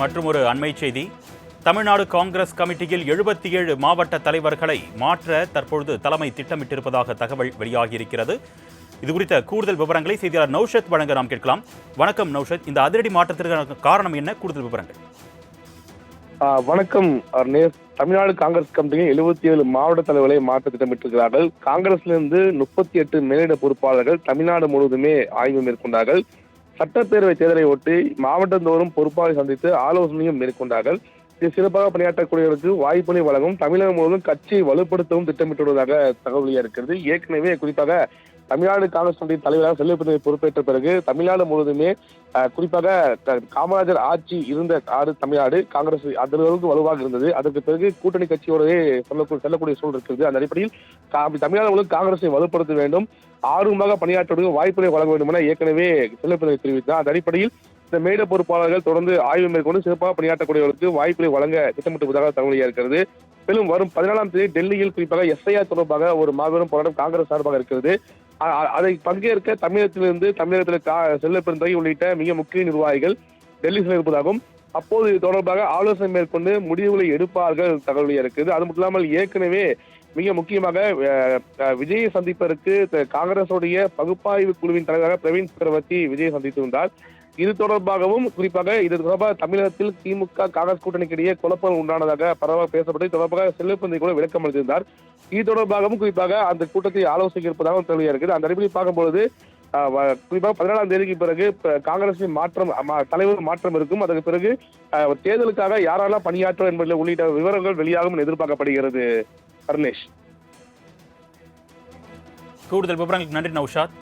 மற்றும் ஒரு அண்மை செய்தி. தமிழ்நாடு காங்கிரஸ் கமிட்டியில் 77 மாவட்ட தலைவர்களை மாற்ற தற்பொழுது தலைமை திட்டமிட்டிருப்பதாக தகவல் வெளியாகியிருக்கிறது. இதுகுறித்த கூடுதல் விவரங்களை செய்தியாளர் நௌஷத் வழங்க நாம் கேட்கலாம். வணக்கம் நௌஷத், இந்த அதிரடி மாற்றத்திற்கான காரணம் என்ன? கூடுதல் விவரங்கள். வணக்கம் அர்னேஷ். தமிழ்நாடு காங்கிரஸ் கமிட்டியில் 77 மாவட்ட தலைவர்களை மாற்ற திட்டமிட்டிருக்கிறார்கள். காங்கிரசிலிருந்து 38 மேலிட பொறுப்பாளர்கள் தமிழ்நாடு முழுவதுமே ஆய்வு மேற்கொண்டார்கள். சட்டப்பேரவை தேர்தலை ஒட்டி மாவட்டந்தோறும் பொறுப்பாளரை சந்தித்து ஆலோசனையும் மேற்கொண்டார்கள். இது சிறப்பாக பணியாற்றக்கூடியவர்களுக்கு வாய்ப்புகளை வழங்கும், தமிழகம் முழுவதும் கட்சியை வலுப்படுத்தவும் திட்டமிட்டுள்ளதாக தகவல் இருக்கிறது. ஏற்கனவே குறிப்பாக தமிழ்நாடு காங்கிரஸ் கமிட்டி தலைவராக செல்வப்பிரதிநிதி பொறுப்பேற்ற பிறகு தமிழ்நாடு முழுவதுமே குறிப்பாக காமராஜர் ஆட்சி இருந்த தமிழ்நாடு காங்கிரஸ் அந்த அளவுக்கு வலுவாக இருந்தது. அதற்கு பிறகு கூட்டணி கட்சியோடவே செல்லக்கூடிய சூழல் இருக்கிறது. அந்த அடிப்படையில் தமிழ்நாடு முழுவதும் காங்கிரஸை வலுப்படுத்த வேண்டும், ஆர்வமாக பணியாற்றுவதற்கு வாய்ப்புகளை வழங்க வேண்டும் என ஏற்கனவே செல்வப்பிரதிநிதி தெரிவித்தார். அந்த அடிப்படையில் இந்த மேட பொறுப்பாளர்கள் தொடர்ந்து ஆய்வு மேற்கொண்டு சிறப்பாக பணியாற்றக்கூடியவர்களுக்கு வாய்ப்புகளை வழங்க திட்டமிட்டுவதாக தகவல் இருக்கிறது. மேலும் வரும் 14ஆம் தேதி டெல்லியில் குறிப்பாக எஸ்ஐஆர் தொடர்பாக ஒரு மாபெரும் போராட்டம் காங்கிரஸ் சார்பாக இருக்கிறது. அதை பங்கேற்க தமிழகத்தில் செல்வப்பிரதிநிதி உள்ளிட்ட மிக முக்கிய நிர்வாகிகள் டெல்லி செல்ல இருப்பதாகவும் அப்போது இது தொடர்பாக ஆலோசனை மேற்கொண்டு முடிவுகளை எடுப்பார்கள் தகவல் இருக்கிறது. அது மட்டும் இல்லாமல் ஏற்கனவே மிக முக்கியமாக விஜயை சந்திப்பதற்கு காங்கிரசுடைய பகுப்பாய்வு குழுவின் தலைவராக பிரவீன் சக்கரவர்த்தி விஜயை சந்தித்திருந்தார். இது தொடர்பாகவும் குறிப்பாக இது தொடர்பாக தமிழகத்தில் திமுக காங்கிரஸ் கூட்டணிக்கு இடையே குழப்பம் உண்டானதாக பரவாக பேசப்பட்டு தொடர்பாக செல்வப்பிரதிநிதி கூட விளக்கம் அளித்திருந்தார். இது தொடர்பாகவும் குறிப்பாக அந்த கூட்டத்தை ஆலோசிக்க இருப்பதாகவும் தெளிவாக இருக்குது. அந்த அடிப்படையில் பார்க்கும்பொழுது குறிப்பாக 14ஆம் தேதிக்கு பிறகு காங்கிரசின் தலைவர் மாற்றம் இருக்கும். அதற்கு பிறகு தேர்தலுக்காக யாரெல்லாம் பணியாற்றும் என்பதில் உள்ளிட்ட விவரங்கள் வெளியாகும் எதிர்பார்க்கப்படுகிறது. அர்னேஷ், கூடுதல் விவரங்களுக்கு நன்றி நௌஷாத்.